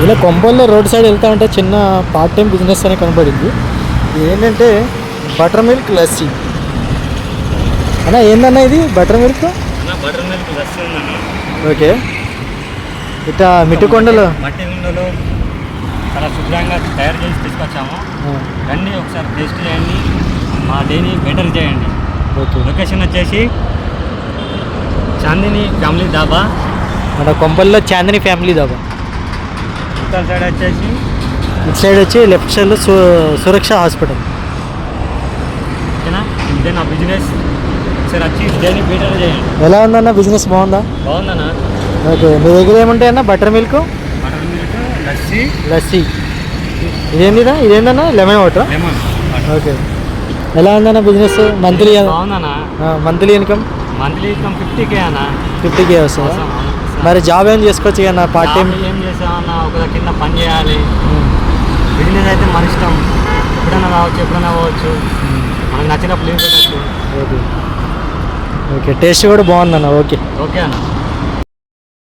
ఇలా కొంపల్లో road side వెళ్తా ఉంటే చిన్న పార్ట్ టైం బిజినెస్ అనే కనబడింది. ఏంటంటే బటర్ మిల్క్ లస్సీ అన్నా. ఏందన్నా ఇది butter milk? Butter milk lassi ఉందన్న. ఓకే. ఇట్లా మిట్టుకొండలో మట్టి కుండలో చాలా శుభ్రంగా తయారు చేసి తీసుకొచ్చాము. రండి ఒకసారి టేస్ట్ చేయండి, మా డేని బెటర్ చేయండి. ఓకే. లొకేషన్ వచ్చేసి చాందిని ఫ్యామిలీ దాబా, మన కొంపల్లో చాందిని ఫ్యామిలీ దాబా. ఉత్తర సైడ్ వచ్చేసి ఇటు సైడ్ వచ్చి లెఫ్ట్ సైడ్లో సురక్ష హాస్పిటల్. ఓకేనా? ఇదే నా బిజినెస్. ఒకసారి వచ్చి డేని బెటర్ చేయండి. ఎలా ఉందన్న బిజినెస్? బాగుందా? బాగుందన్నా. ఓకే. మీ దగ్గర ఏముంటాయన్నా? బటర్ మిల్క్, లస్సీ. లస్సీ. ఇదేందన్నా? Lemon water. లెమన్. ఓకే. ఎలా ఉందన్న బిజినెస్? మంత్లీ బాగుందన్నా. Monthly income? Monthly income 50K అన్న. 50K వస్తుందా? మరి జాబ్ ఏం చేసుకోవచ్చు కదా పార్ట్ టైం? ఏం చేసామన్నా, ఒక కింద పని చేయాలి. బిజినెస్ అయితే మన ఇష్టం, ఎప్పుడైనా రావచ్చు, ఎప్పుడైనా పోవచ్చు, మనకు నచ్చినప్పుడు లీవ్ పెట్టచ్చు. ఓకే. ఓకే. టేస్ట్ కూడా బాగుందన్న. ఓకే. ఓకే అన్న.